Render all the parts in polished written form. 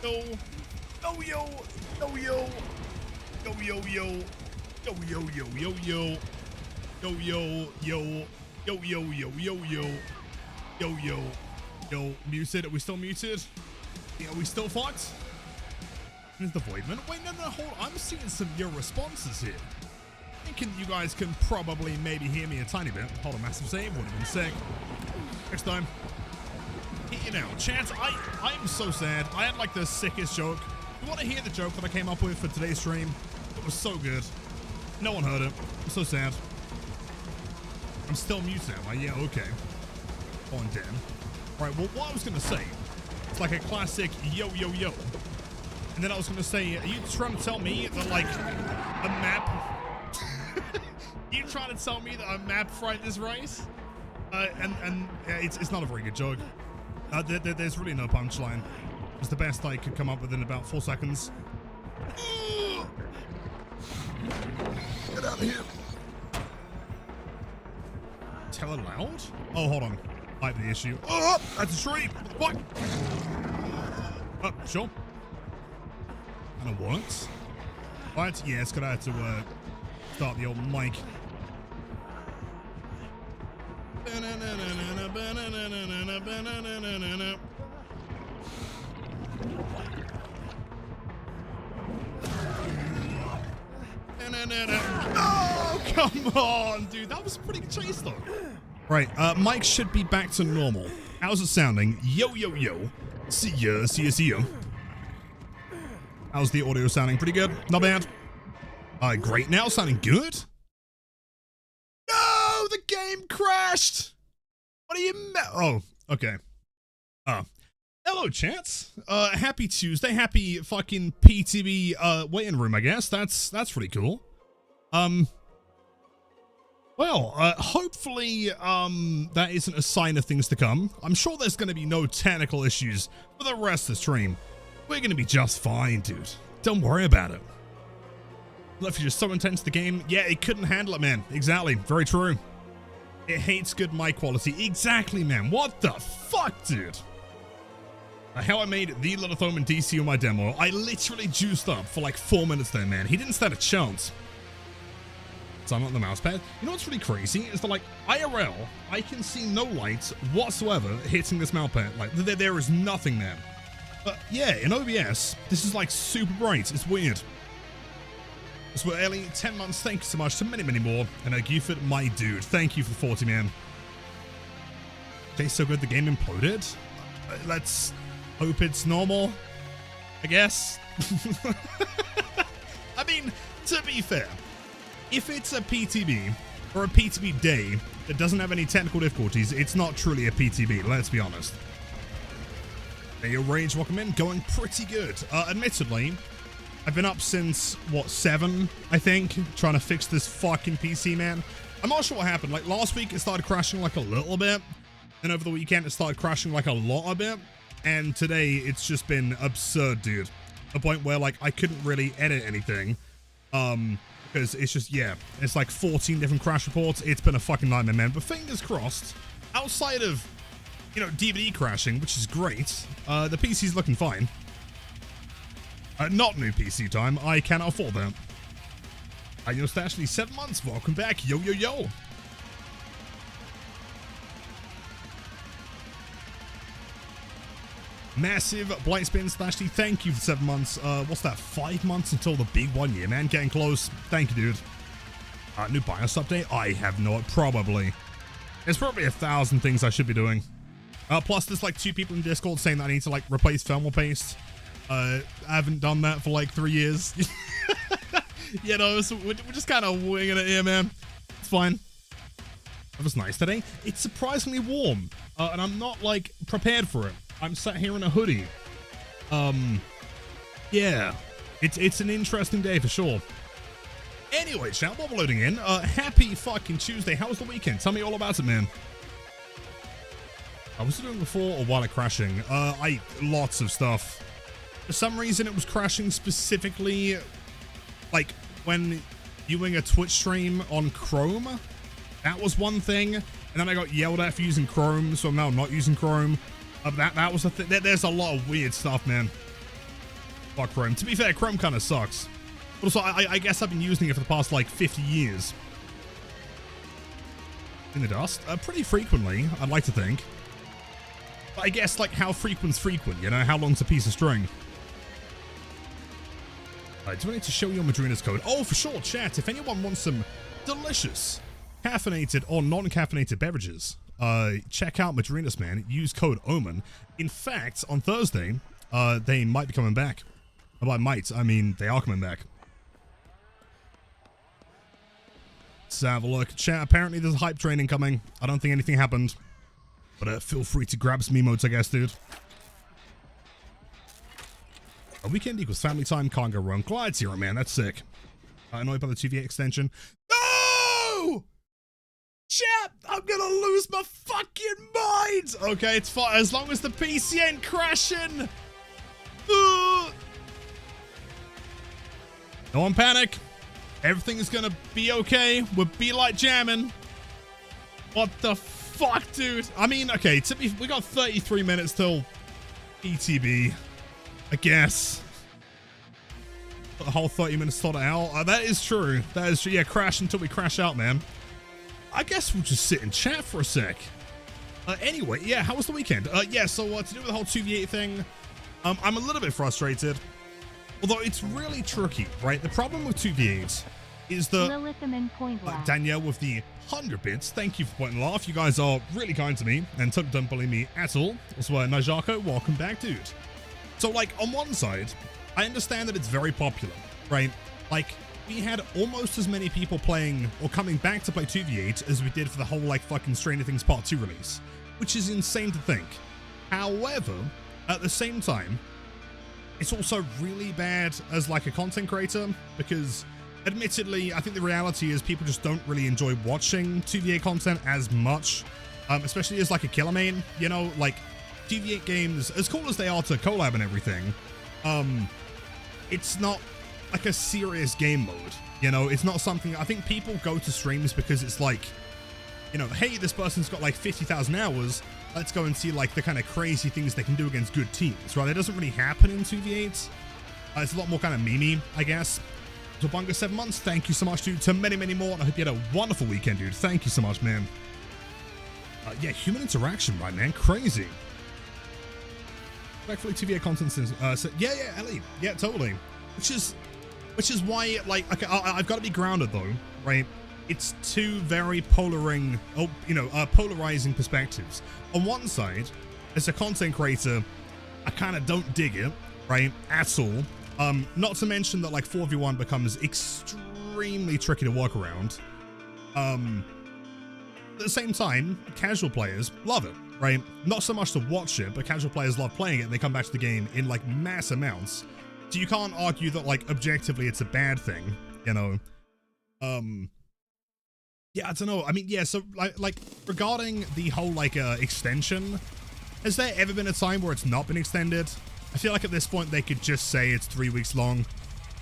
Yo. Yo, yo. Yo, yo. Yo, yo, yo. Yo, yo, yo, yo, yo. Yo, yo, yo. Yo, yo, yo, yo, yo. Yo, yo. Yo, muted. Are we still muted? Yeah, are we still fucked? Is the void man? Wait, no, hold on. I'm seeing some your responses here. Thinking you guys can probably maybe hear me a tiny bit. Hold on, massive save. Would have been sick. Next time. You know, chance, I'm so sad. I had like the sickest joke. You want to hear the joke that I came up with for today's stream? It was so good. No one heard it. I'm so sad. I'm still muted now. Yeah, okay. On Dan. Right, well, what I was going to say, it's like a classic yo, yo, yo. And then I was going to say, are you trying to tell me that, like, a map... you trying to tell me that a map fright this race? It's not a very good joke. There's really no punchline. It's the best I could come up with in about 4 seconds. Get out of here. Tell it loud? Oh, hold on. Might be the issue. Oh, that's a tree. What? Oh, sure. And it works. Right? Yeah, it's gonna have to start the old mic. Oh, come on, dude. That was a pretty good chase, though. Right, mic should be back to normal. How's it sounding? Yo, yo, yo. See ya, see ya, see ya. How's the audio sounding? Pretty good? Not bad? Great now. Sounding good? No, the game crashed. What do you mean? Oh, okay. Hello, chats. Happy Tuesday. Happy fucking PTB, waiting room, I guess. That's pretty cool. Well, hopefully, that isn't a sign of things to come. I'm sure there's going to be no technical issues for the rest of the stream. We're going to be just fine, dude. Don't worry about it. If you're just so intense the game, yeah, it couldn't handle it, man. Exactly. Very true. It hates good mic quality. Exactly, man. What the fuck, dude? How I made the Lilithome and DC on my demo. I literally juiced up for like 4 minutes there, man. He didn't stand a chance. So I'm on the mouse pad. You know what's really crazy is that, like, IRL, I can see no lights whatsoever hitting this mouse pad. Like, there is nothing there. But yeah, in OBS, this is like super bright. It's weird. So Ellie, 10 months. Thank you so much. To many, many more. And Guford, my dude. Thank you for 40, man. Okay, so good. The game imploded. Let's hope it's normal, I guess. I mean, to be fair, if it's a PTB or a PTB day that doesn't have any technical difficulties, it's not truly a PTB, let's be honest. Hey, your Rage, welcome in. Going pretty good. Admittedly, I've been up since, what, 7, I think, trying to fix this fucking PC, man. I'm not sure what happened. Like, last week, it started crashing like a little bit. And over the weekend, it started crashing like a lot a bit. And today, it's just been absurd, dude. A point where, like, I couldn't really edit anything. Because it's just, yeah, it's like 14 different crash reports. It's been a fucking nightmare, man. But fingers crossed, outside of, you know, DVD crashing, which is great, the PC's looking fine. Not new PC time. I cannot afford that. You're actually 7 months. Welcome back. Yo, yo, yo. Massive Blight Spin Slashy, thank you for 7 months. What's that, 5 months until the big 1 year, man? Getting close. Thank you, dude. New BIOS update? I have no, probably. There's probably 1,000 things I should be doing. Plus, there's like 2 people in Discord saying that I need to like replace thermal paste. I haven't done that for like 3 years. You know, so we're just kind of winging it here, man. It's fine. It was nice today. It's surprisingly warm, and I'm not like prepared for it. I'm sat here in a hoodie. Yeah, it's an interesting day for sure. Anyway, chat, while we're loading in, happy fucking Tuesday. How was the weekend? Tell me all about it, man. I was doing before or while it crashing? Lots of stuff. For some reason, it was crashing specifically, like, when viewing a Twitch stream on Chrome. That was one thing. And then I got yelled at for using Chrome, so I'm now not using Chrome. That was the thing. There's a lot of weird stuff, man. Fuck Chrome. To be fair, Chrome kind of sucks. Also, I guess I've been using it for the past, like, 50 years. In the dust? Pretty frequently, I'd like to think. But I guess, like, how frequent's frequent, you know? How long's a piece of string? Alright, do I need to show you Madrina's code? Oh, for sure, chat. If anyone wants some delicious caffeinated or non-caffeinated beverages, check out Madrina's, man. Use code OMEN. In fact, on Thursday, they might be coming back. By might, I mean they are coming back. Let's have a look. Chat, apparently there's a hype training coming. I don't think anything happened. But feel free to grab some emotes, I guess, dude. A weekend equals family time. Can't go wrong. Glide's here, man. That's sick. Annoyed by the 2v8 extension. No! Chat, I'm gonna lose my fucking mind! Okay, it's fine. As long as the PC ain't crashing. No one panic. Everything is gonna be okay. We'll be like jamming. What the fuck, dude? I mean, okay, we got 33 minutes till PTB, I guess. The whole 30 minutes sorted out. That is true. That is true. Yeah, crash until we crash out, man. I guess we'll just sit and chat for a sec. Anyway, yeah, how was the weekend? Yeah, so to do with the whole 2v8 thing, I'm a little bit frustrated. Although it's really tricky, right? The problem with 2v8s is the Danielle with the 100 bits. Thank you for pointing laugh. You guys are really kind to me and don't bully me at all. Also, Najako, welcome back, dude. So, like, on one side, I understand that it's very popular, right? Like, we had almost as many people playing or coming back to play 2v8 as we did for the whole, like, fucking Stranger Things Part 2 release, which is insane to think. However, at the same time, it's also really bad as like a content creator because admittedly, I think the reality is people just don't really enjoy watching 2v8 content as much, especially as like a killer main, you know, like 2v8 games, as cool as they are to collab and everything, it's not like a serious game mode, you know, it's not something, I think people go to streams because it's like, you know, hey, this person's got like 50,000 hours, let's go and see like the kind of crazy things they can do against good teams, right? That doesn't really happen in 2v8s. It's a lot more kind of memey, I guess. So Bunga 7 months, thank you so much, dude. To many, many more, and I hope you had a wonderful weekend, dude. Thank you so much, man. Yeah, human interaction, right, man? Crazy. Respectfully, 2v8 content since, so, yeah, Ellie. Yeah, totally. Which is why, like, okay, I've got to be grounded, though, right? It's two very polarizing perspectives. On one side, as a content creator, I kind of don't dig it, right, at all. Not to mention that like 4v1 becomes extremely tricky to work around. At the same time, casual players love it, right? Not so much to watch it, but casual players love playing it and they come back to the game in like mass amounts. So you can't argue that like objectively it's a bad thing, you know? Yeah, I don't know. I mean, yeah, so like regarding the whole like extension, has there ever been a time where it's not been extended? I feel like at this point they could just say it's 3 weeks long,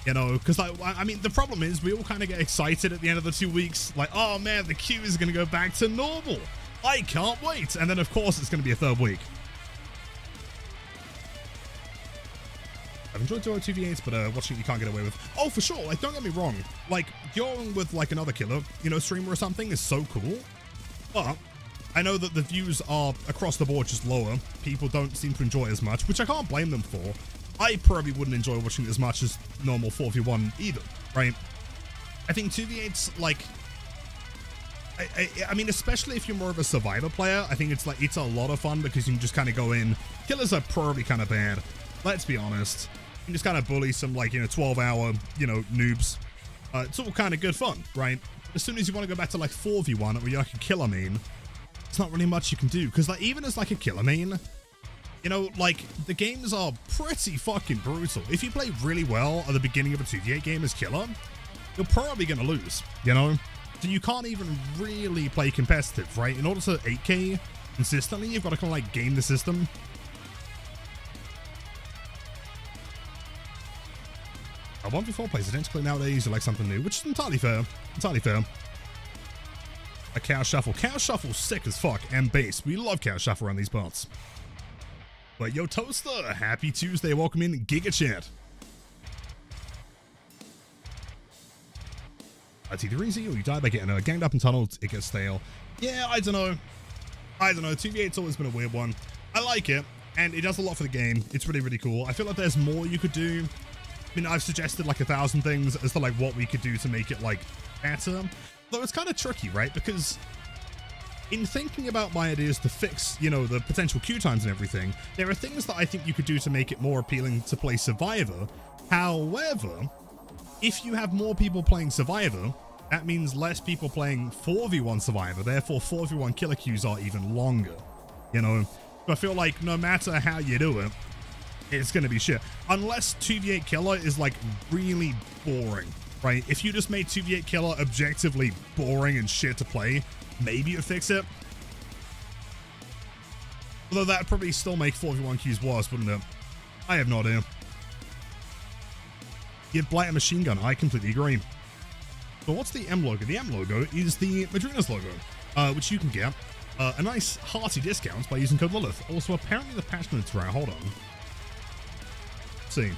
you know, because like, I mean, the problem is we all kind of get excited at the end of the 2 weeks, like, oh man, the queue is going to go back to normal. I can't wait. And then of course it's going to be a third week. I've enjoyed doing 2v8s, but watching it you can't get away with. Oh, for sure. Like, don't get me wrong. Like, going with like another killer, you know, streamer or something is so cool. But I know that the views are across the board just lower. People don't seem to enjoy it as much, which I can't blame them for. I probably wouldn't enjoy watching it as much as normal 4v1 either, right? I think 2v8's like, I mean, especially if you're more of a survivor player, I think it's like, it's a lot of fun because you can just kind of go in. Killers are probably kind of bad. Let's be honest. You can just kind of bully some like, you know, 12-hour, you know, noobs. It's all kind of good fun, right? As soon as you want to go back to like 4v1 or you're like a killer main, it's not really much you can do. Because like, even as like a killer main, you know, like the games are pretty fucking brutal. If you play really well at the beginning of a 2v8 game as killer, you're probably going to lose, you know? So you can't even really play competitive, right? In order to 8K consistently, you've got to kind of like game the system. 1v4 plays identically nowadays, you like something new, which is entirely fair. Entirely fair. A cow shuffle. Cow shuffle's sick as fuck, and base. We love cow shuffle around these parts. But yo, Toaster, happy Tuesday. Welcome in Giga Chat. It's either easy or you die by getting ganged up and tunneled. It gets stale. Yeah, I don't know. 2v8's always been a weird one. I like it, and it does a lot for the game. It's really, really cool. I feel like there's more you could do. I mean, I've suggested like 1,000 things as to like what we could do to make it like better. Though it's kind of tricky, right? Because in thinking about my ideas to fix, you know, the potential queue times and everything, there are things that I think you could do to make it more appealing to play Survivor. However, if you have more people playing Survivor, that means less people playing 4v1 Survivor. Therefore, 4v1 killer queues are even longer. You know, so I feel like no matter how you do it, it's going to be shit. Unless 2v8 killer is like really boring, right? If you just made 2v8 killer objectively boring and shit to play, maybe you'd fix it. Although that'd probably still make 4v1 queues worse, wouldn't it? I have no idea. Give Blight a machine gun. I completely agree. So what's the M logo? The M logo is the Madrina's logo, which you can get a nice hearty discount by using code Lilith. Also, apparently the patch notes are out. Hold on. Let's see.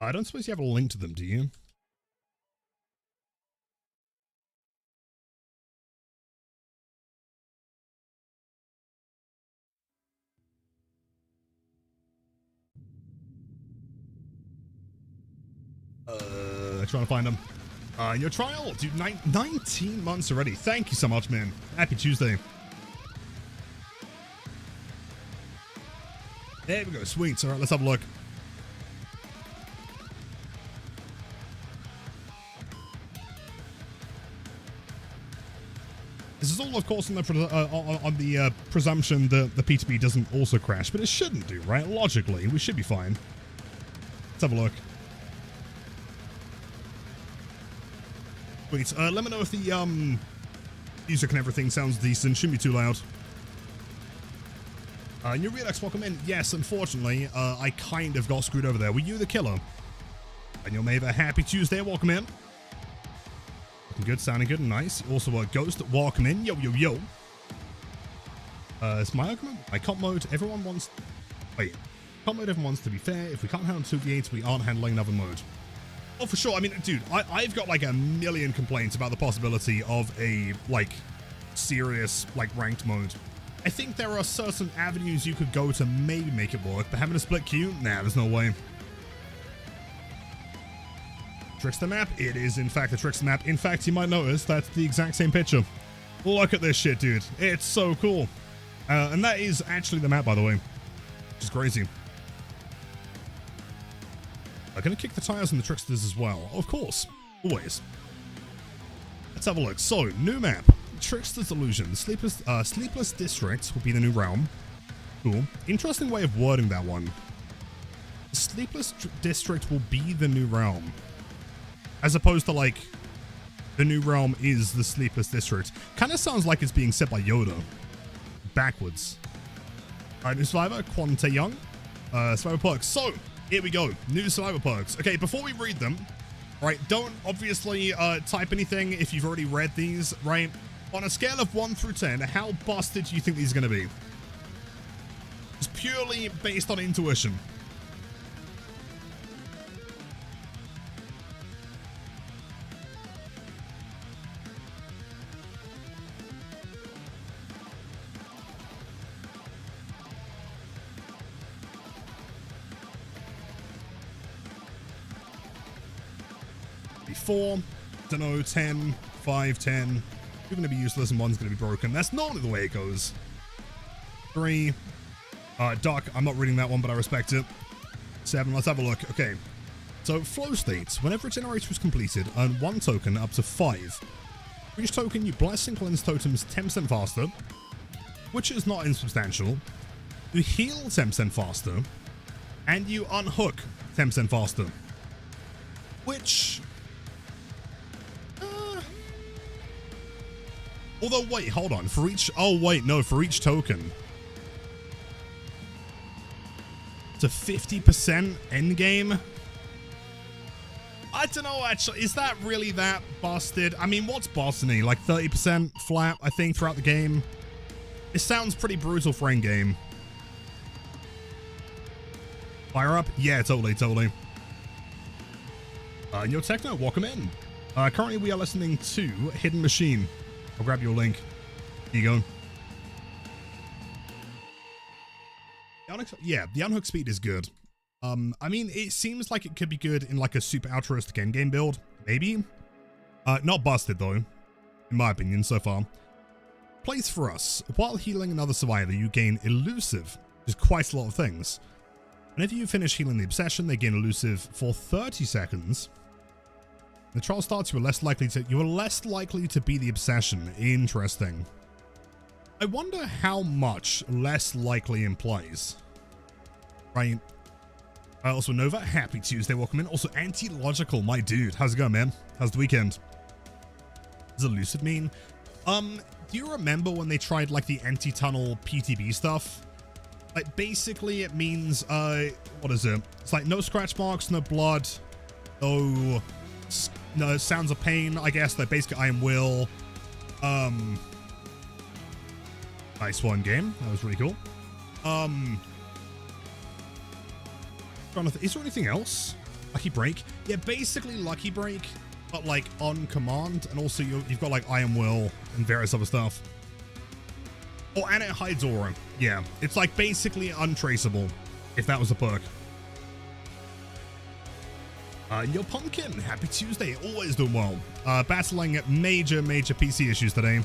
I don't suppose you have a link to them, do you? Trying to find them. Your trial, dude, 19 months already. Thank you so much, man. Happy Tuesday. There we go. Sweet. All right, let's have a look. This is all, of course, on the presumption that the P2B doesn't also crash, but it shouldn't do, right? Logically, we should be fine. Let's have a look. Wait, let me know if the music and everything sounds decent. Shouldn't be too loud. New Redux, welcome in. Yes, unfortunately, I kind of got screwed over there. Were you the killer? And you'll have a happy Tuesday. Welcome in. Looking good, sounding good, and nice. Also, Ghost, welcome in. Yo, yo, yo. It's my argument. My comp mode, everyone wants... Wait. Comp mode, everyone wants to be fair. If we can't handle 2v8s, we aren't handling another mode. Oh, for sure. I mean, dude, I've got like a million complaints about the possibility of a, like, serious, like, ranked mode. I think there are certain avenues you could go to maybe make it work, but having a split queue? Nah, there's no way. Trickster map? It is, in fact, a Trickster map. In fact, you might notice that's the exact same picture. Look at this shit, dude. It's so cool. And that is actually the map, by the way, which is crazy. I'm going to kick the tires on the Tricksters as well. Of course. Always. Let's have a look. So, new map. Trickster's Illusion. The Sleepless District will be the new realm. Cool. Interesting way of wording that one. The Sleepless District will be the new realm. As opposed to, like, the new realm is the Sleepless District. Kind of sounds like it's being said by Yoda. Backwards. Alright, new Survivor. Quante Young. Survivor perks. So... here we go. New Survivor perks. Okay, before we read them, right, don't obviously type anything if you've already read these, right? On a scale of 1 through 10, how busted do you think these are going to be? It's purely based on intuition. Four, don't know, 10, 5, 10. You're going to be useless and one's going to be broken. That's normally the way it goes. 3. Duck, I'm not reading that one, but I respect it. 7, let's have a look. Okay. So, flow states. Whenever a generator is completed, earn 1 token up to 5. For each token, you bless and cleanse totems 10% faster, which is not insubstantial. You heal 10% faster, and you unhook 10% faster. Which... although, wait, hold on. For each... oh, wait, no. For each token. It's a 50% endgame? I don't know, actually. Is that really that busted? I mean, what's busting? Like 30% flat, I think, throughout the game? It sounds pretty brutal for endgame. Fire up? Yeah, totally, totally. Yo, Techno, welcome in. Currently, we are listening to Hidden Machine. I'll grab your link. Here you go. Yeah, the unhook speed is good. I mean, it seems like it could be good in like a super altruistic endgame build. Maybe. Not busted, though. In my opinion, so far. Plays for us. While healing another survivor, you gain elusive, which is quite a lot of things. Whenever you finish healing the obsession, they gain elusive for 30 seconds. When the trial starts, you are less likely to be the obsession. Interesting. I wonder how much less likely implies. Right. Also, Nova, happy Tuesday, welcome in. Also, Anti-Logical, my dude. How's it going, man? How's the weekend? What does elusive mean? Do you remember when they tried like the anti-tunnel PTB stuff? Like basically it means what is it? It's like no scratch marks, no blood, no sounds of pain, I guess. Like basically I am will. Nice one, game. That was really cool. Is there anything else? Lucky break? Yeah, basically lucky break, but like on command, and also you've got like I am will and various other stuff. Oh, and it hides aura. Yeah, it's like basically untraceable, if that was a perk. Yo, Pumpkin, happy Tuesday, always doing well. Battling major PC issues today.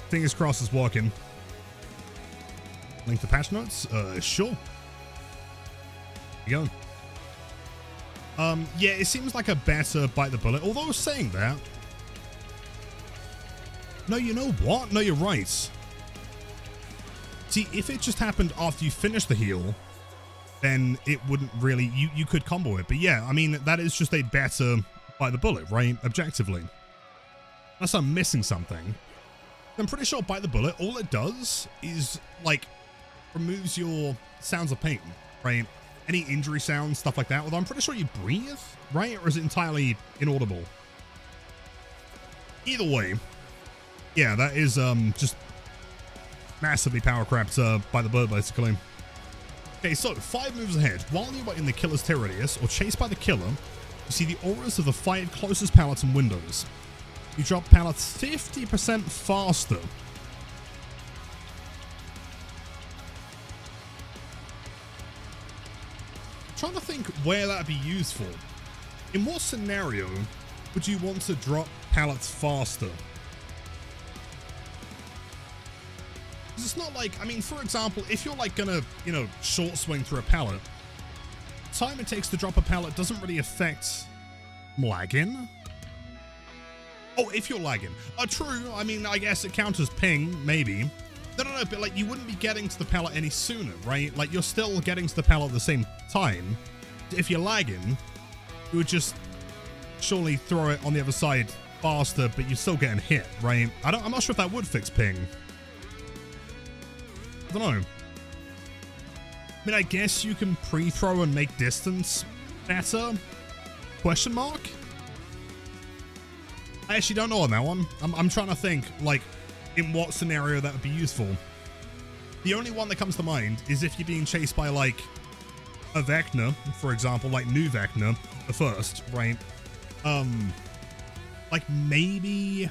Fingers crossed it's working. Link to patch notes? Sure. Here you go. Yeah, it seems like a better bite the bullet, although saying that. No, you know what? No, you're right. See, if it just happened after you finish the heal, then it wouldn't really, you could combo it. But yeah, I mean, that is just a better bite the bullet, right? Objectively. Unless I'm missing something. I'm pretty sure bite the bullet, all it does is, like, removes your sounds of pain, right? Any injury sounds, stuff like that. Although I'm pretty sure you breathe, right? Or is it entirely inaudible? Either way, yeah, that is just massively power crapped by the bullet, basically. Okay, so 5 moves ahead. While you are in the killer's terror radius or chased by the killer, you see the auras of the 5 closest pallets and windows. You drop pallets 50% faster. I'm trying to think where that'd be useful. In what scenario would you want to drop pallets faster? It's not like, I mean, for example, if you're like gonna, you know, short swing through a pallet, the time it takes to drop a pallet doesn't really affect lagging. Oh, if you're lagging. True. I mean, I guess it counts as ping, maybe. No, but like you wouldn't be getting to the pallet any sooner, right? Like you're still getting to the pallet at the same time. If you're lagging, you would just surely throw it on the other side faster, but you're still getting hit, right? I'm not sure if that would fix ping. I don't know. I mean, I guess you can pre-throw and make distance better? Question mark? I actually don't know on that one. I'm trying to think, like, in what scenario that would be useful. The only one that comes to mind is if you're being chased by, like, a Vecna, for example, like New Vecna, the first, right? Like, maybe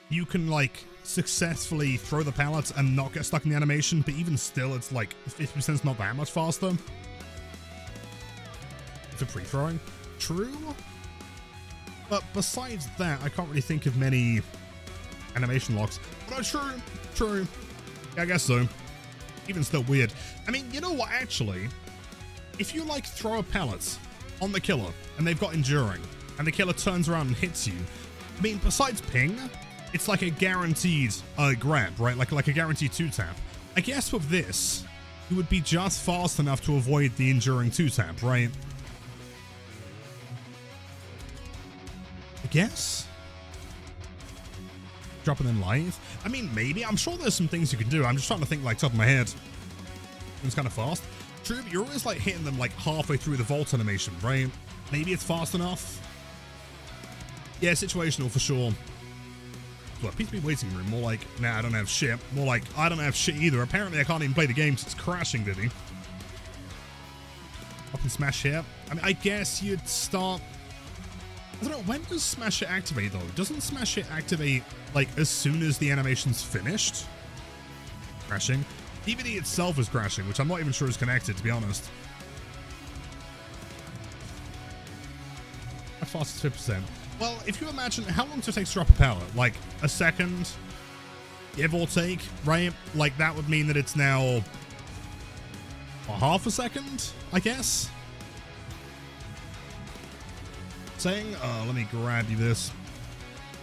you can, like, successfully throw the pallets and not get stuck in the animation, but even still, it's like 50% is not that much faster. For pre-throwing. True. But besides that, I can't really think of many animation locks. But true. Yeah, I guess so. Even still weird. I mean, you know what, actually? If you, like, throw a pallet on the killer, and they've got enduring, and the killer turns around and hits you, I mean, besides ping, it's like a guaranteed grab, right? Like a guaranteed 2-tap. I guess with this, you would be just fast enough to avoid the enduring 2-tap, right? I guess? Dropping in live? I mean, maybe. I'm sure there's some things you can do. I'm just trying to think, like, top of my head. It's kind of fast. True, but you're always, like, hitting them, like, halfway through the vault animation, right? Maybe it's fast enough. Yeah, situational for sure. What, PTB waiting room? More like, nah, I don't have shit. More like, I don't have shit either. Apparently, I can't even play the game since it's crashing, did he? can smash here. I mean, I guess you'd start... I don't know, when does smash hit activate though? Doesn't smash hit activate like as soon as the animation's finished? Crashing. DVD itself is crashing, which I'm not even sure is connected, to be honest. How fast is 50%? Well, if you imagine, how long does it take to drop a pallet? Like a second, give or take, right? Like that would mean that it's now a half a second, I guess. Saying, let me grab you this.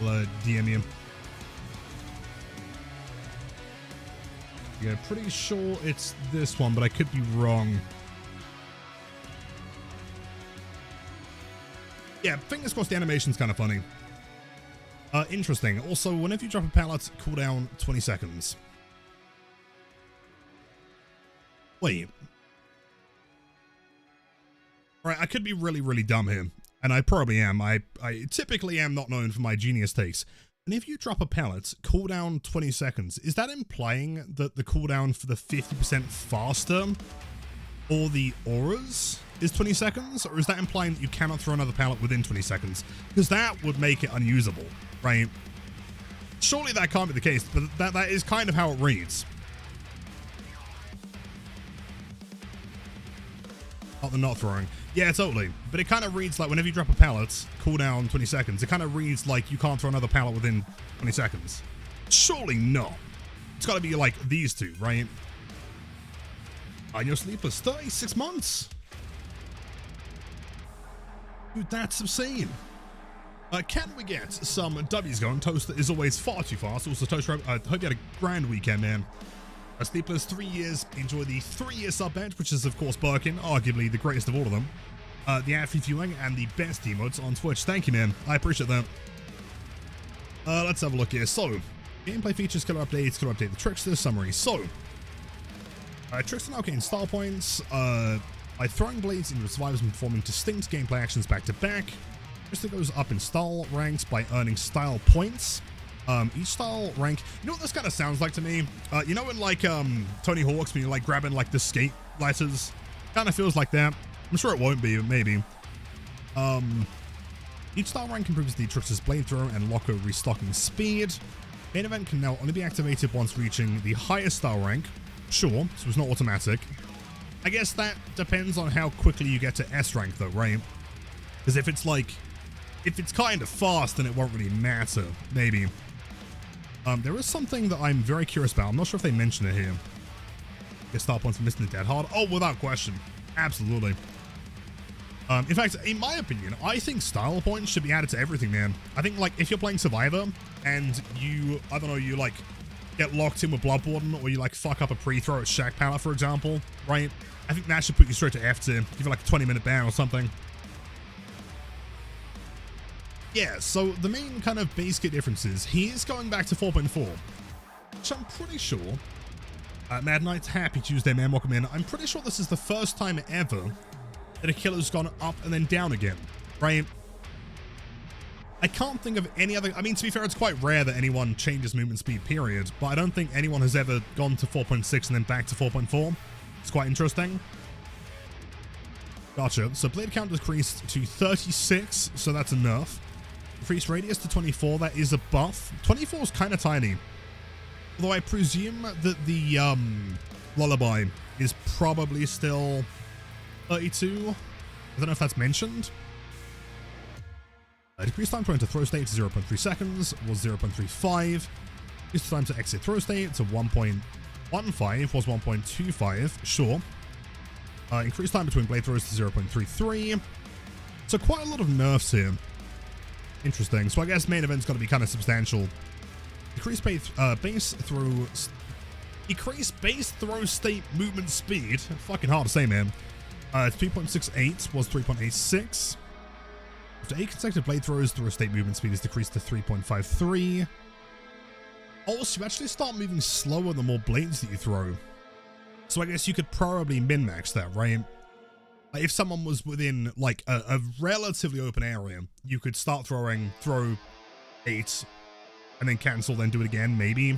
I'll DM you. Yeah, pretty sure it's this one, but I could be wrong. Yeah, fingers crossed the animation's kind of funny. Interesting. Also, whenever you drop a pallet, cooldown 20 seconds. Wait. Right, I could be really, really dumb here. And I probably am. I typically am not known for my genius takes. And if you drop a pallet, cooldown 20 seconds, is that implying that the cooldown for the 50% faster or the auras is 20 seconds? Or is that implying that you cannot throw another pallet within 20 seconds? Because that would make it unusable, right? Surely that can't be the case, but that is kind of how it reads. Oh, they're not throwing. Yeah, totally. But it kind of reads like whenever you drop a pallet, cooldown 20 seconds, it kind of reads like you can't throw another pallet within 20 seconds. Surely not. It's got to be like these two, right? And your sleepers, 36 months. Dude, that's obscene. Can we get some W's going? Toaster is always far too fast. Also, Toaster, I hope you had a grand weekend, man. Sleepless 3 years. Enjoy the 3-year sub badge, which is of course Birkin, arguably the greatest of all of them. The ad-free viewing and the best emotes on Twitch. Thank you, man. I appreciate that. Let's have a look here. So, gameplay features, killer updates, killer update the Trickster summary. So, Trickster now gains style points by throwing blades into survivors and performing distinct gameplay actions back to back. Trickster goes up in style ranks by earning style points. Each style rank, you know what this kind of sounds like to me? You know in like Tony Hawk's when you're like grabbing like the skate letters? Kind of feels like that. I'm sure it won't be, but maybe. Each style rank improves the Trickster's blade throw and locker restocking speed. Main event can now only be activated once reaching the highest style rank. Sure, so it's not automatic. I guess that depends on how quickly you get to S rank though, right? Because if it's like, if it's kind of fast, then it won't really matter, maybe. There is something that I'm very curious about. I'm not sure if they mention it here. Get style points for missing the dead hard. Oh, without question. Absolutely. In fact, in my opinion, I think style points should be added to everything, man. I think, like, if you're playing Survivor and you, I don't know, you, like, get locked in with Bloodborne or you, like, fuck up a pre-throw at Shack Pallet, for example, right? I think that should put you straight to F tier. Give you, like, a 20-minute ban or something. Yeah, so the main kind of base kit difference is he is going back to 4.4, which I'm pretty sure. Mad Knight's happy Tuesday, man. Welcome in. I'm pretty sure this is the first time ever that a killer's gone up and then down again, right? I can't think of any other. I mean, to be fair, it's quite rare that anyone changes movement speed, period. But I don't think anyone has ever gone to 4.6 and then back to 4.4. It's quite interesting. Gotcha. So blade count decreased to 36, so that's enough. Increased radius to 24, that is a buff. 24 is kind of tiny. Although I presume that the lullaby is probably still 32. I don't know if that's mentioned. Decreased time to enter throw state to 0.3 seconds was 0.35. Increased time to exit throw state to 1.15 was 1.25. Sure. Increased time between blade throws to 0.33. So quite a lot of nerfs here. Interesting. So I guess main event's got to be kind of substantial. Decreased base throw state movement speed. Fucking hard to say, man. 3.68 was 3.86. After 8 consecutive blade throws, throw state movement speed is decreased to 3.53. Also, you actually start moving slower the more blades that you throw. So I guess you could probably min-max that, right? Like if someone was within like a relatively open area, you could start throw 8 and then cancel, then do it again, maybe.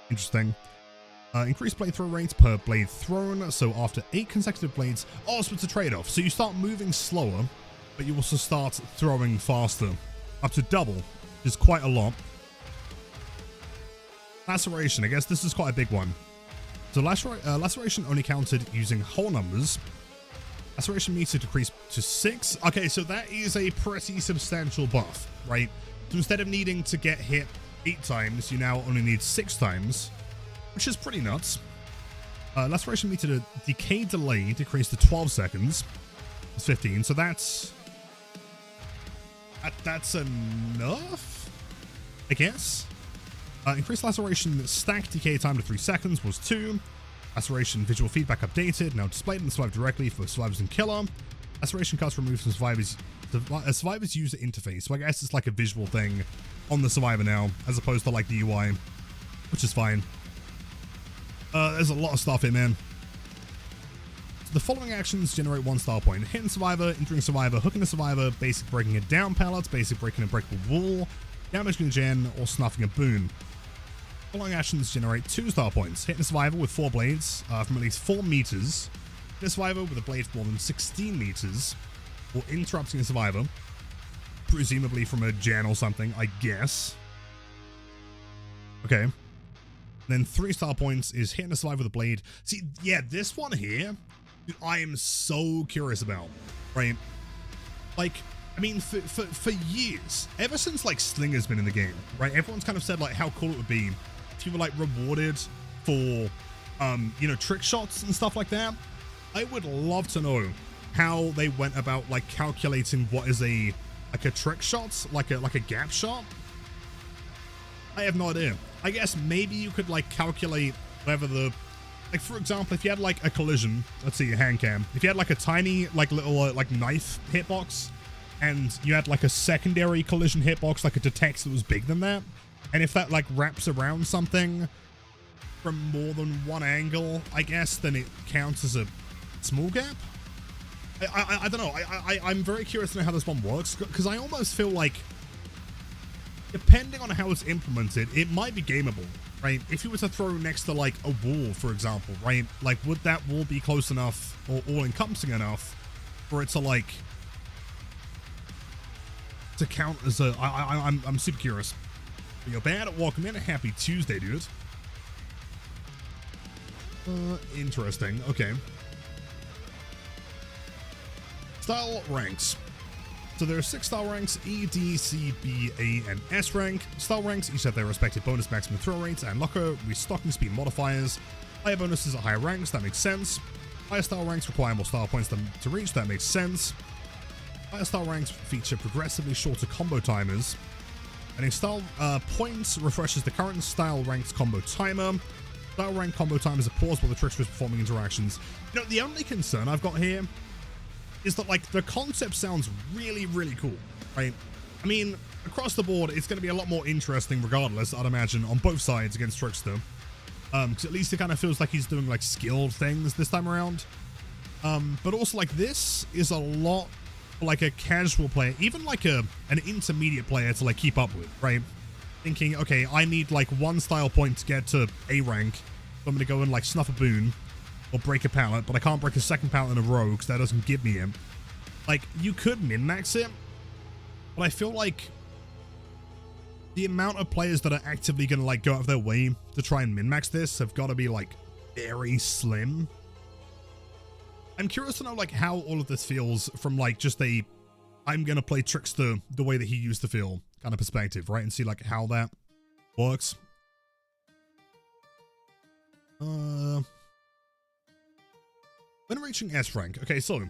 Interesting. Increase blade throw rates per blade thrown. So after 8 consecutive blades, so it's a trade-off. So you start moving slower, but you also start throwing faster. Up to double, which is quite a lot. Laceration, I guess this is quite a big one. So laceration only counted using whole numbers. Laceration meter decreased to 6. Okay, so that is a pretty substantial buff, right? So instead of needing to get hit 8 times, you now only need 6 times, which is pretty nuts. Laceration meter decay delay decreased to 12 seconds. It's 15, so that's enough, I guess. Increased laceration stack decay time to 3 seconds was 2. Laceration visual feedback updated, now displayed and survived directly for survivors and killer. Laceration cuts removed from survivors user interface, so I guess it's like a visual thing on the survivor now, as opposed to like the UI, which is fine. There's a lot of stuff in, man. So the following actions generate 1 star point: hitting survivor, injuring survivor, hooking a survivor, basic breaking a down pallet, basic breaking a breakable wall, damaging a gen, or snuffing a boon. Following actions generate 2 star points: hitting a survivor with 4 blades from at least 4 meters, hitting a survivor with a blade more than 16 meters, or interrupting a survivor, presumably from a gen or something, I guess. Okay. Then 3 star points is hitting a survivor with a blade. See, yeah, this one here, dude, I am so curious about, right? Like, I mean, for years, ever since like Slinger's been in the game, right? Everyone's kind of said like how cool it would be if you were like rewarded for, you know, trick shots and stuff like that. I would love to know how they went about like calculating what is a trick shot, like a gap shot. I have no idea. I guess maybe you could like calculate whether the, like for example, if you had like a collision, let's see, a hand cam, if you had like a tiny like little like knife hitbox, and you had like a secondary collision hitbox, like a detect that was bigger than that, and if that like wraps around something from more than one angle, I guess then it counts as a small gap. I don't know. I'm very curious to know how this one works, because I almost feel like, depending on how it's implemented, it might be gameable, right? If you were to throw next to like a wall, for example, right? Like, would that wall be close enough or all-encompassing enough for it to like to count as a? I'm super curious. But you're bad. Welcome in. A happy Tuesday, dude. Interesting. Okay. Style ranks. So there are 6 style ranks: E, D, C, B, A, and S rank. Style ranks each have their respective bonus maximum throw rates and locker restocking speed modifiers. Higher bonuses at higher ranks, that makes sense. Higher style ranks require more style points to reach, that makes sense. Higher style ranks feature progressively shorter combo timers. Adding style points refreshes the current style ranks combo timer. Style rank combo time is a pause while the trickster is performing interactions. You know, the only concern I've got here is that like the concept sounds really, really cool, right? I mean, across the board, it's going to be a lot more interesting regardless, I'd imagine, on both sides against Trickster. Because at least it kind of feels like he's doing like skilled things this time around. But also like this is a lot for like a casual player, even like an intermediate player to like keep up with, right? Thinking, okay, I need like 1 style point to get to A rank. So I'm going to go and like snuff a boon or break a pallet, but I can't break a second pallet in a row because that doesn't give me him. Like, you could min-max it, but I feel like the amount of players that are actively going to like go out of their way to try and min-max this have got to be like very slim. I'm curious to know like how all of this feels from like just a I'm going to play Trickster the way that he used to feel kind of perspective, right? And see like how that works. When reaching S rank, okay, so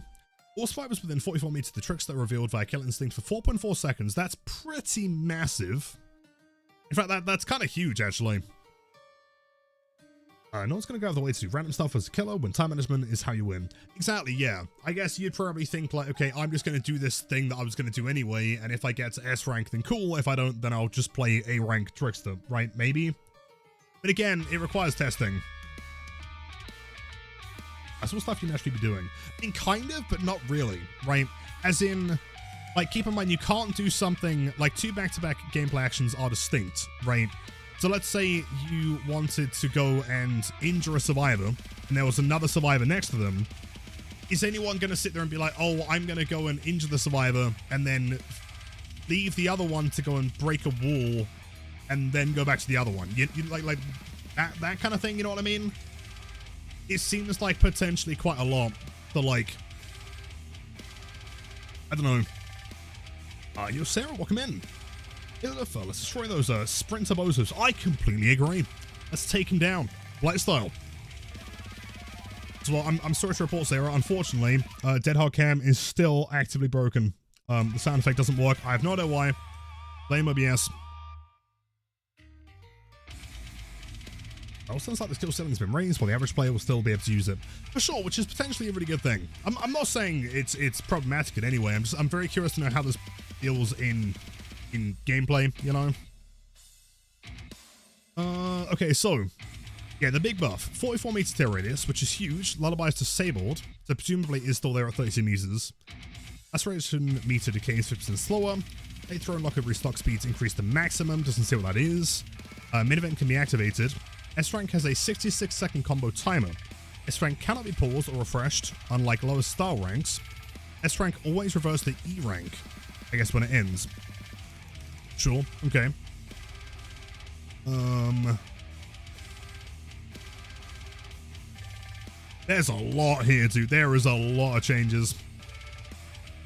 all survivors within 44 meters of the Trickster are revealed via Kill Instinct for 4.4 seconds. That's pretty massive. In fact, that's kind of huge, actually. No one's going to go out of the way to do random stuff as a killer when time management is how you win. Exactly, yeah. I guess you'd probably think like, okay, I'm just going to do this thing that I was going to do anyway, and if I get to S rank, then cool. If I don't, then I'll just play A rank Trickster, right? Maybe. But again, it requires testing. That's what stuff you naturally be doing. I mean, kind of, but not really, right? As in, like, keep in mind, you can't do something like 2 back-to-back gameplay actions are distinct, right? So let's say you wanted to go and injure a survivor, and there was another survivor next to them. Is anyone going to sit there and be like, oh, I'm going to go and injure the survivor, and then leave the other one to go and break a wall, and then go back to the other one? You like that kind of thing, you know what I mean? It seems like potentially quite a lot to, like, I don't know. Yo, Sarah, welcome in. Let's destroy those sprinter bozos. I completely agree. Let's take him down. Blight style. So, well, I'm sorry to report, Sarah. Unfortunately, Dead Hard Cam is still actively broken. The sound effect doesn't work. I have no idea why. Blame OBS. Well, sounds like the skill ceiling has been raised, while the average player will still be able to use it. For sure, which is potentially a really good thing. I'm not saying it's problematic in any way. I'm very curious to know how this feels in gameplay, you know? Okay, so, yeah, the big buff. 44 meter tear radius, which is huge. Lullaby is disabled, so presumably is still there at 32 meters. Acceleration meter decays 50% slower. A throw and lock-up restock speeds increase to maximum. Doesn't say what that is. Mid-event can be activated. S-Rank has a 66-second combo timer. S-Rank cannot be paused or refreshed, unlike lower style ranks. S-Rank always reverts to E-Rank, I guess, when it ends. Sure, okay. There's a lot here, dude. There is a lot of changes.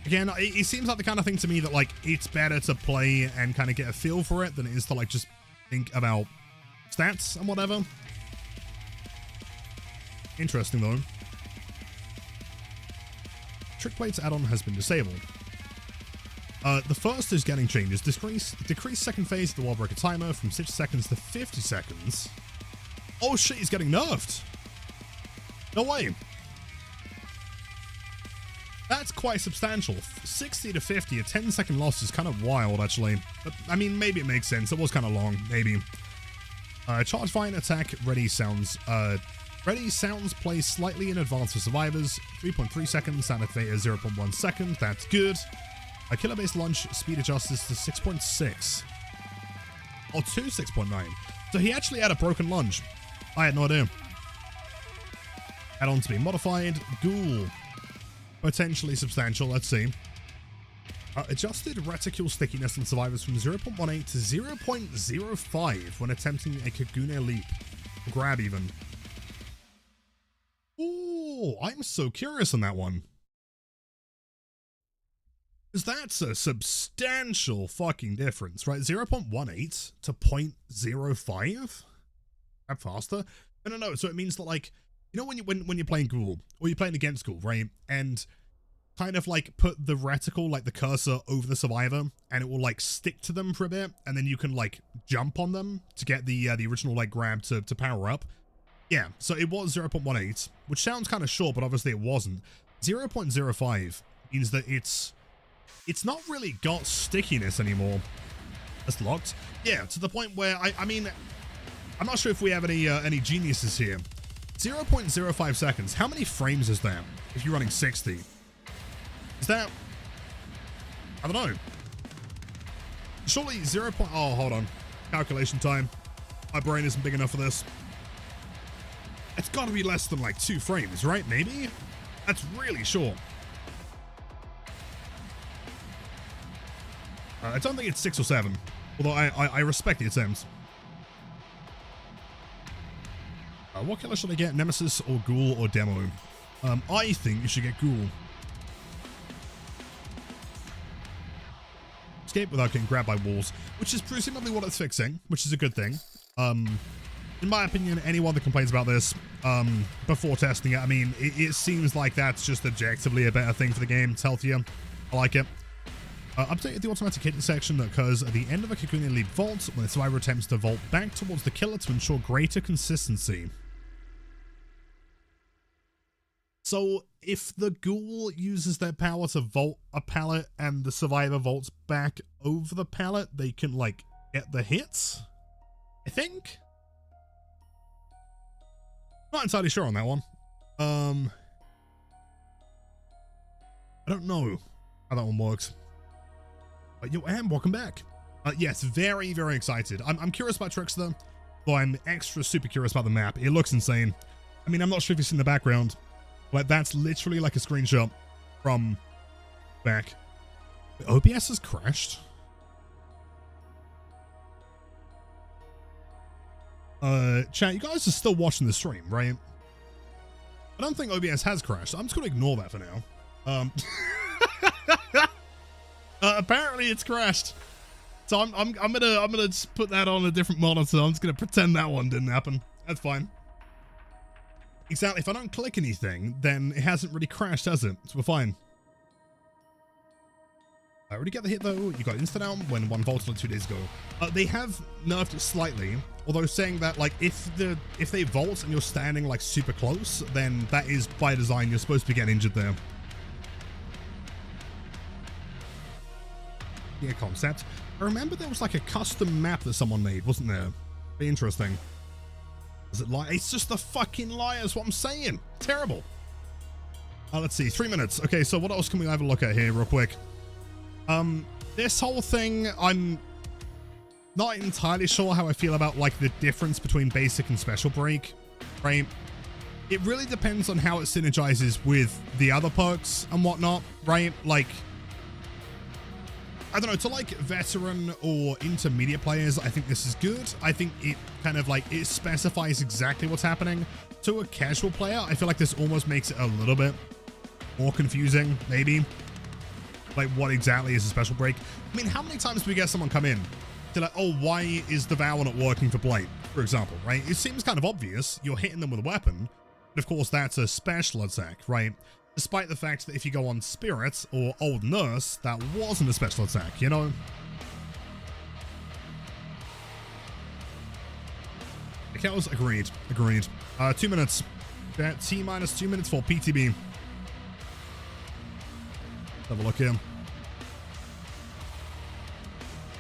Again, it seems like the kind of thing to me that, like, it's better to play and kind of get a feel for it than it is to, like, just think about stats and whatever. Interesting, though. Trick Plates add-on has been disabled. The first is getting changes. Decrease second phase of the wall breaker timer from 60 seconds to 50 seconds. Oh shit, he's getting nerfed. No way. That's quite substantial. 60 to 50, a 10-second loss is kind of wild, actually. But, I mean, maybe it makes sense. It was kind of long, maybe. Charge fine attack ready sounds. Ready sounds plays slightly in advance for survivors. 3.3 seconds, sound activator 0.1 second. That's good. A killer base launch speed adjusts to 6.6. Or to 6.9. So he actually had a broken lunge. I had no idea. Add-on to be modified. Ghoul. Potentially substantial. Let's see. Adjusted reticule stickiness on survivors from 0.18 to 0.05 when attempting a Kagune leap. Grab even. Ooh, I'm so curious on that one. Because that's a substantial fucking difference, right? 0.18 to 0.05? Grab faster? No. So it means that, like, you know, when you're playing Ghoul, or you're playing against Ghoul, right? And kind of like put the reticle, like the cursor, over the survivor, and it will like stick to them for a bit, and then you can like jump on them to get the original like grab to power up. Yeah, so it was 0.18, which sounds kind of short, but obviously it wasn't. 0.05 means that it's not really got stickiness anymore. It's locked. Yeah, to the point where I mean, I'm not sure if we have any geniuses here. 0.05 seconds. How many frames is that if you're running 60? Is that, I don't know. Surely 0. Oh, hold on. Calculation time. My brain isn't big enough for this. It's got to be less than like 2 frames, right? Maybe? That's really short. I don't think it's 6 or 7. Although I respect the attempts. What killer should I get? Nemesis or Ghoul or Demo? I think you should get Ghoul. Escape without getting grabbed by walls, which is presumably what it's fixing, which is a good thing. In my opinion, anyone that complains about this before testing it, I mean, it seems like that's just objectively a better thing for the game. It's healthier. I like it. Updated the automatic hitting section that occurs at the end of a Kagune Leap vault when the survivor attempts to vault back towards the killer to ensure greater consistency. So if the Ghoul uses their power to vault a pallet and the survivor vaults back over the pallet, they can like get the hits, I think. Not entirely sure on that one. I don't know how that one works. But yo, Am, welcome back. Yes, very, very excited. I'm curious about Trickster, though I'm extra super curious about the map. It looks insane. I mean, I'm not sure if it's in the background, but that's literally like a screenshot from back. OBS has crashed. Chat, you guys are still watching the stream, right? I don't think OBS has crashed. I'm just gonna ignore that for now. Apparently it's crashed. So I'm gonna just put that on a different monitor. I'm just gonna pretend that one didn't happen. That's fine. Exactly. If I don't click anything, then it hasn't really crashed, has it? So we're fine. I already get the hit though. You got insta down when 1 volt like 2 days ago. They have nerfed it slightly, although saying that like if they vault and you're standing like super close, then that is by design. You're supposed to be getting injured there. Yeah, concept. I remember there was like a custom map that someone made, wasn't there? Be interesting. Is it lie? It's just the fucking lie, is what I'm saying. Terrible. Let's see, 3 minutes. Okay, so what else can we have a look at here real quick? This whole thing, I'm not entirely sure how I feel about like the difference between basic and special break, right? It really depends on how it synergizes with the other perks and whatnot, right? Like, I don't know, to like veteran or intermediate players, I think this is good. I think it kind of like, it specifies exactly what's happening. To a casual player, I feel like this almost makes it a little bit more confusing, maybe. Like, what exactly is a special break? I mean, how many times do we get someone come in to like, oh, why is the Devour not working for Blade, for example, right? It seems kind of obvious. You're hitting them with a weapon. But of course, that's a special attack, right? Despite the fact that if you go on Spirit or Old Nurse, that wasn't a special attack, you know? Kells, agreed. 2 minutes. T minus 2 minutes for PTB. Have a look here.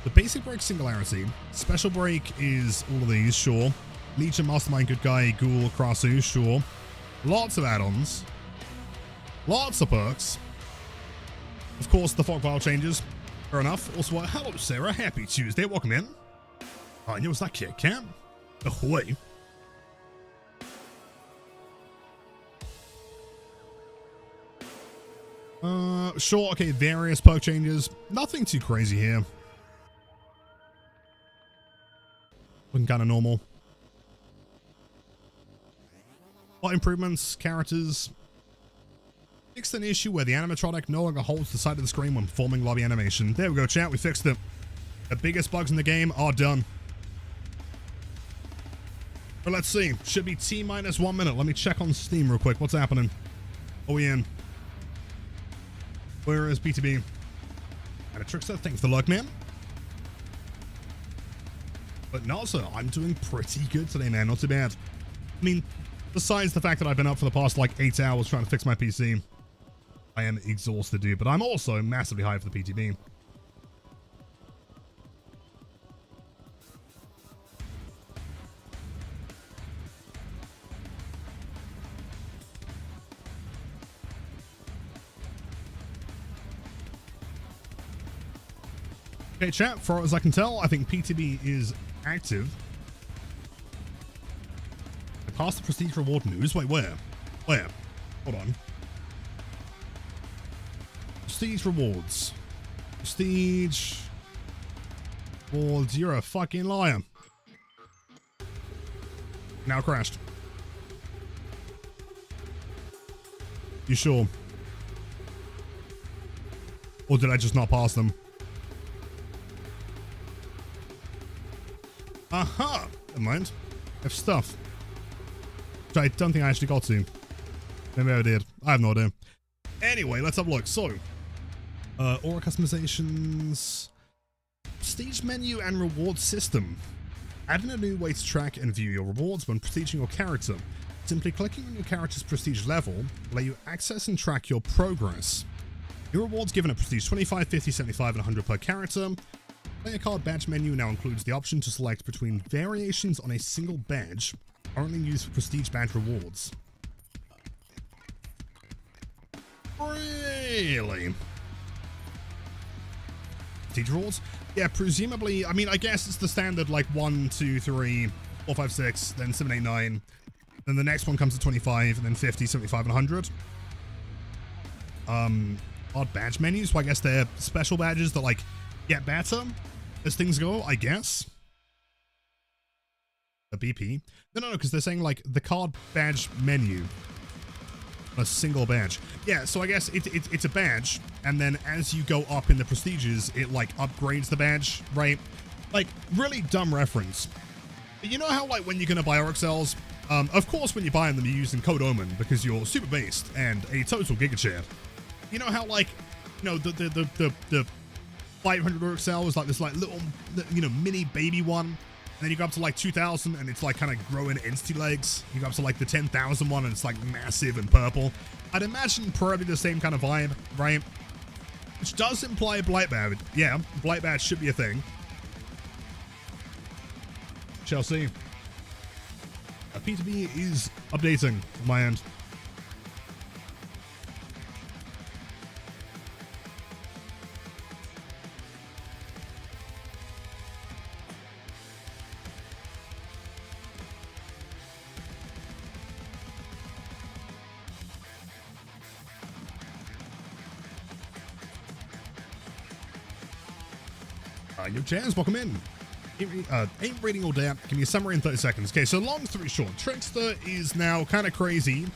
The basic break singularity. Special break is all of these, sure. Legion, Mastermind, Good Guy, Ghoul, Krasu, sure. Lots of add-ons. Lots of perks. Of course, the fog vial changes. Fair enough. Also, hello, Sarah. Happy Tuesday. Welcome in. Oh, and it was that Kit Kat. Ahoy. Sure, okay, various perk changes. Nothing too crazy here. Looking kind of normal. Plot improvements, characters. Fixed an issue where the animatronic no longer holds the side of the screen when performing lobby animation. There we go, chat, we fixed it. The biggest bugs in the game are done. But let's see, should be T minus 1 minute. Let me check on Steam real quick. What's happening? Are we in? Where is PTB? And a Trickster, thanks for the luck, man. But no, sir, I'm doing pretty good today, man. Not too bad. I mean, besides the fact that I've been up for the past like 8 hours trying to fix my PC, I am exhausted, dude. But I'm also massively high for the PTB. Okay, chat, for as I can tell, I think PTB is active. I passed the prestige reward news. Wait, where? Where? Hold on. Prestige rewards. Prestige rewards. You're a fucking liar. Now crashed. You sure? Or did I just not pass them? Aha! Never mind. I have stuff. Which I don't think I actually got to. Maybe I did. I have no idea. Anyway, let's have a look. So, aura customizations, prestige menu and reward system. Adding a new way to track and view your rewards when prestiging your character. Simply clicking on your character's prestige level will let you access and track your progress. Your rewards given at prestige 25, 50, 75, and 100 per character. Player card badge menu now includes the option to select between variations on a single badge, currently used for prestige badge rewards. Really? procedurals. Yeah, presumably, I mean, I guess it's the standard like 1, 2, 3, 4, 5, 6, then 7, 8, 9. Then the next one comes to 25, and then 50, 75, and 100. Odd badge menus, so I guess they're special badges that like get better as things go, I guess. A BP? No, because they're saying like the card badge menu. A single badge. Yeah, so I guess it's a badge, and then as you go up in the prestiges, it like upgrades the badge, right? Like, really dumb reference. But you know how like when you're gonna buy Orc cells, of course when you're buying them you're using code Omen because you're super based and a total gigachad. You know how like, you know, the 500 Orc cell is like this like little, you know, mini baby one. And then you go up to like 2,000 and it's like kind of growing entity legs. You go up to like the 10,000 one and it's like massive and purple. I'd imagine probably the same kind of vibe, right? Which does imply Blight Badge. Yeah, Blight Badge should be a thing. Shall see. P2B is updating on my end. Your chance, welcome in. Ain't reading all day. Give me a summary in 30 seconds. Okay, so long story short, Trickster is now kind of crazy.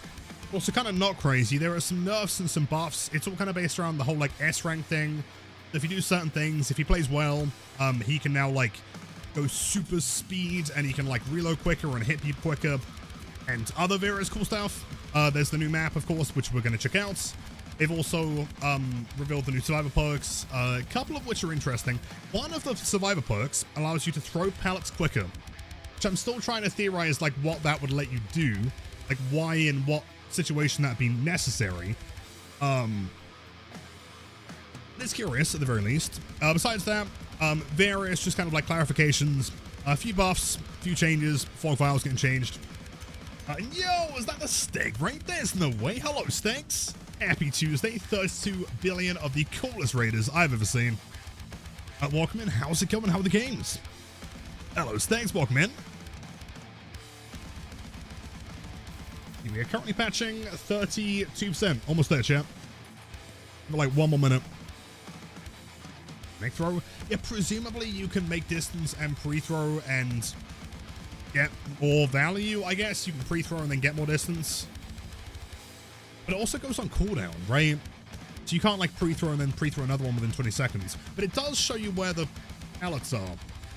Also kind of not crazy. There are some nerfs and some buffs. It's all kind of based around the whole like S rank thing. If you do certain things, if he plays well, he can now like go super speed and he can like reload quicker and hit people quicker and other various cool stuff. There's the new map, of course, which we're going to check out. They've also revealed the new survivor perks, a couple of which are interesting. One of the survivor perks allows you to throw pallets quicker, which I'm still trying to theorize like what that would let you do, like why in what situation that'd be necessary. It's curious at the very least. Besides that, various just kind of like clarifications, a few buffs, a few changes, fog files getting changed. Yo, is that the Steg right? There's no way. Hello, Stegs. Happy Tuesday, 32 billion of the coolest raiders I've ever seen. Welcome in, how's it going? How are the games? Hello, thanks, welcome in. We are currently patching 32%, almost there, chat. Like 1 more minute. Make throw? Yeah, presumably you can make distance and pre-throw and get more value, I guess. You can pre-throw and then get more distance. But it also goes on cooldown, right? So you can't like pre-throw and then pre-throw another one within 20 seconds. But it does show you where the pallets are.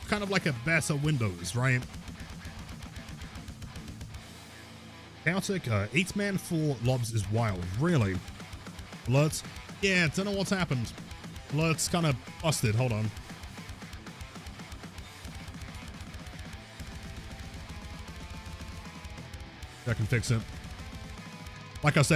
Kind of like a better Windows, right? Chaotic, 8-man for lobs is wild. Really? Alerts? Yeah, don't know what's happened. Alerts kind of busted. Hold on. I can fix it. Like I said,